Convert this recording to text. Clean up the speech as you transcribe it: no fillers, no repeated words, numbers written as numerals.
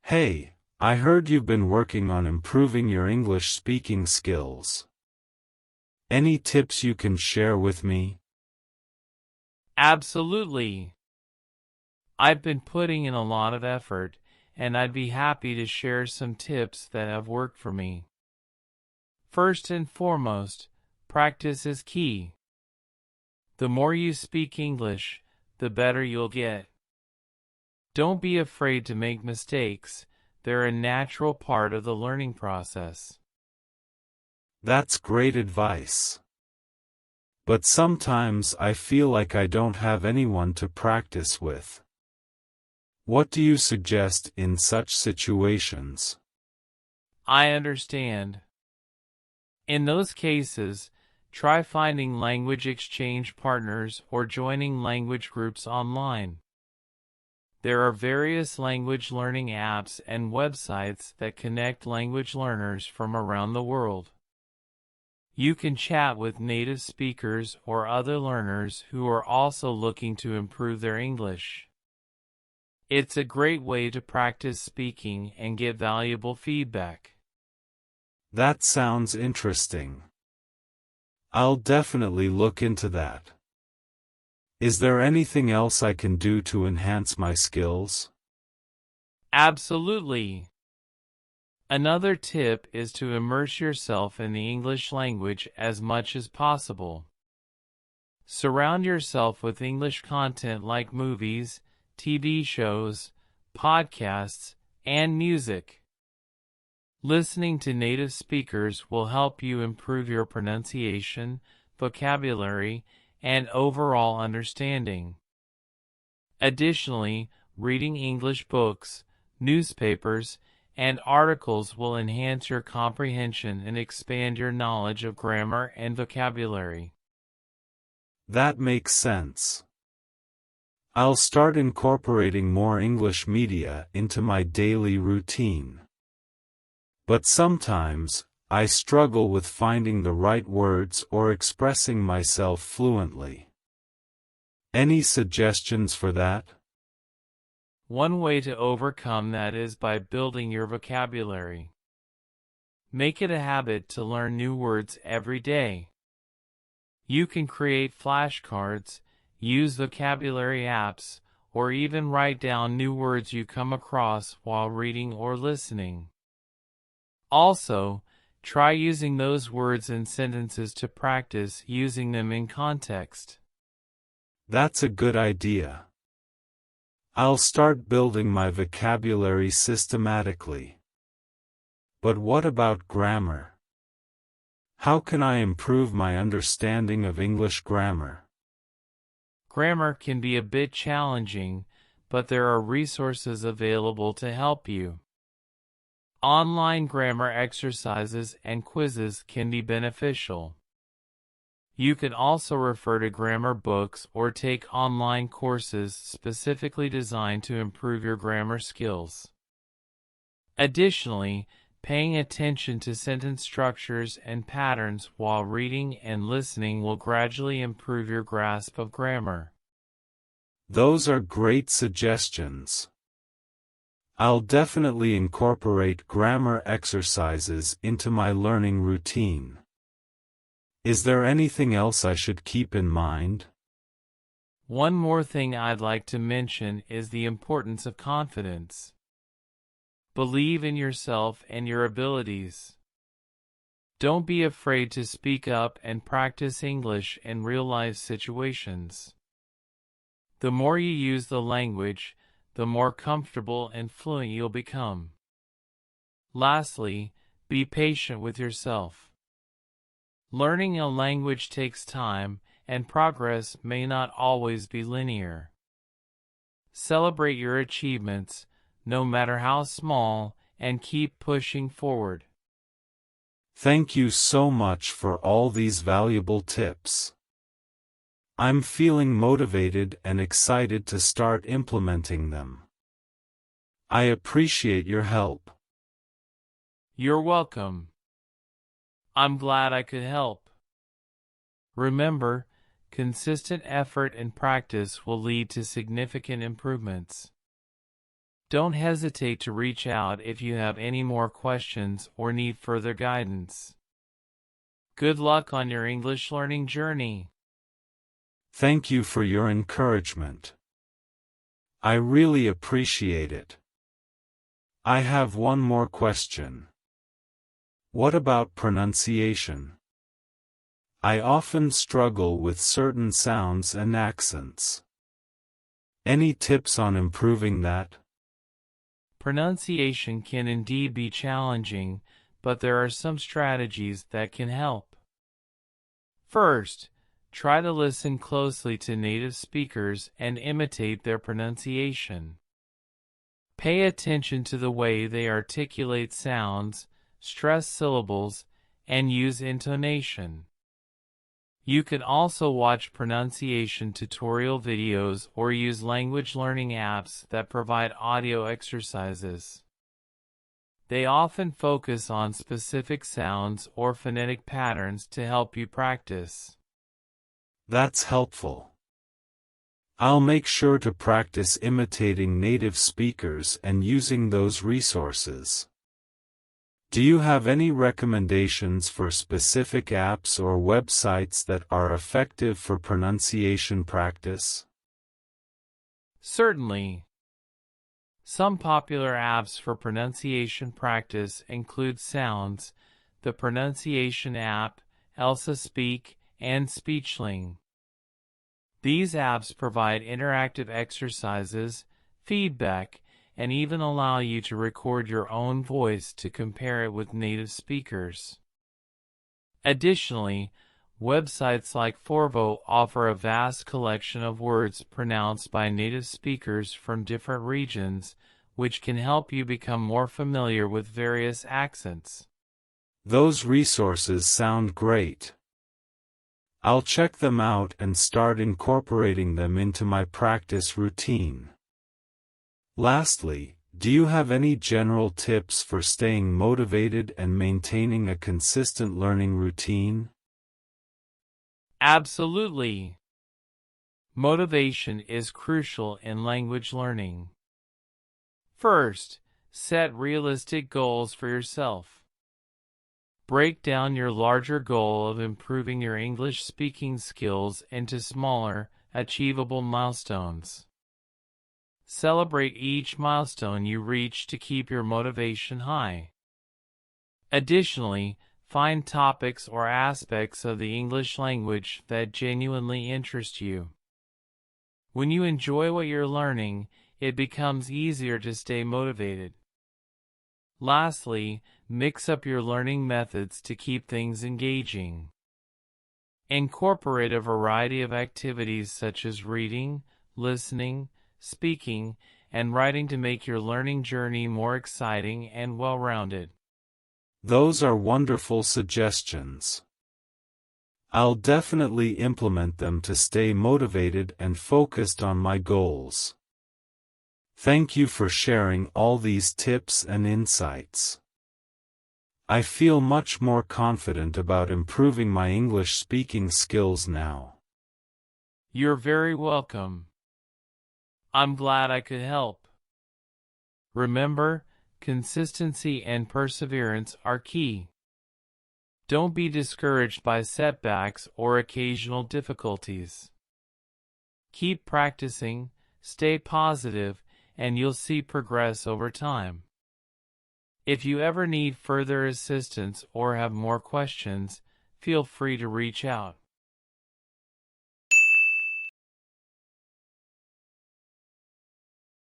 Hey, I heard you've been working on improving your English speaking skills. Any tips you can share with me? Absolutely. I've been putting in a lot of effort, and I'd be happy to share some tips that have worked for me. First and foremost, practice is key. The more you speak English, the better you'll get. Don't be afraid to make mistakes. They're a natural part of the learning process. That's great advice. But sometimes I feel like I don't have anyone to practice with. What do you suggest in such situations? I understand. In those cases, try finding language exchange partners or joining language groups online. There are various language learning apps and websites that connect language learners from around the world. You can chat with native speakers or other learners who are also looking to improve their English. It's a great way to practice speaking and get valuable feedback. That sounds interesting. I'll definitely look into that. Is there anything else I can do to enhance my skills? Absolutely. Another tip is to immerse yourself in the English language as much as possible. Surround yourself with English content like movies, TV shows, podcasts, and music. Listening to native speakers will help you improve your pronunciation, vocabulary, and overall understanding. Additionally, reading English books, newspapers, and articles will enhance your comprehension and expand your knowledge of grammar and vocabulary. That makes sense. I'll start incorporating more English media into my daily routine. But sometimes, I struggle with finding the right words or expressing myself fluently. Any suggestions for that? One way to overcome that is by building your vocabulary. Make it a habit to learn new words every day. You can create flashcards, use vocabulary apps, or even write down new words you come across while reading or listening. Also, try using those words in sentences to practice using them in context. That's a good idea. I'll start building my vocabulary systematically. But what about grammar? How can I improve my understanding of English grammar? Grammar can be a bit challenging, but there are resources available to help you. Online grammar exercises and quizzes can be beneficial. You can also refer to grammar books or take online courses specifically designed to improve your grammar skills. Additionally, paying attention to sentence structures and patterns while reading and listening will gradually improve your grasp of grammar. Those are great suggestions. I'll definitely incorporate grammar exercises into my learning routine. Is there anything else I should keep in mind? One more thing I'd like to mention is the importance of confidence. Believe in yourself and your abilities. Don't be afraid to speak up and practice English in real-life situations. The more you use the language, the more comfortable and fluent you'll become. Lastly, be patient with yourself. Learning a language takes time, and progress may not always be linear. Celebrate your achievements, no matter how small, and keep pushing forward. Thank you so much for all these valuable tips. I'm feeling motivated and excited to start implementing them. I appreciate your help. You're welcome. I'm glad I could help. Remember, consistent effort and practice will lead to significant improvements. Don't hesitate to reach out if you have any more questions or need further guidance. Good luck on your English learning journey. Thank you for your encouragement. I really appreciate it. I have one more question. What about pronunciation? I often struggle with certain sounds and accents. Any tips on improving that? Pronunciation can indeed be challenging, but there are some strategies that can help. First, try to listen closely to native speakers and imitate their pronunciation. Pay attention to the way they articulate sounds, stress syllables, and use intonation. You can also watch pronunciation tutorial videos or use language learning apps that provide audio exercises. They often focus on specific sounds or phonetic patterns to help you practice. That's helpful. I'll make sure to practice imitating native speakers and using those resources. Do you have any recommendations for specific apps or websites that are effective for pronunciation practice? Certainly. Some popular apps for pronunciation practice include Sounds, the Pronunciation app, Elsa Speak, and Speechling. These apps provide interactive exercises, feedback, and even allow you to record your own voice to compare it with native speakers. Additionally, websites like Forvo offer a vast collection of words pronounced by native speakers from different regions, which can help you become more familiar with various accents. Those resources sound great. I'll check them out and start incorporating them into my practice routine. Lastly, do you have any general tips for staying motivated and maintaining a consistent learning routine? Absolutely. Motivation is crucial in language learning. First, set realistic goals for yourself. Break down your larger goal of improving your English speaking skills into smaller, achievable milestones. Celebrate each milestone you reach to keep your motivation high. Additionally, find topics or aspects of the English language that genuinely interest you. When you enjoy what you're learning, it becomes easier to stay motivated. Lastly, mix up your learning methods to keep things engaging. Incorporate a variety of activities such as reading, listening, speaking, and writing to make your learning journey more exciting and well-rounded. Those are wonderful suggestions. I'll definitely implement them to stay motivated and focused on my goals. Thank you for sharing all these tips and insights. I feel much more confident about improving my English speaking skills now. You're very welcome. I'm glad I could help. Remember, consistency and perseverance are key. Don't be discouraged by setbacks or occasional difficulties. Keep practicing, stay positive, and you'll see progress over time. If you ever need further assistance or have more questions, feel free to reach out.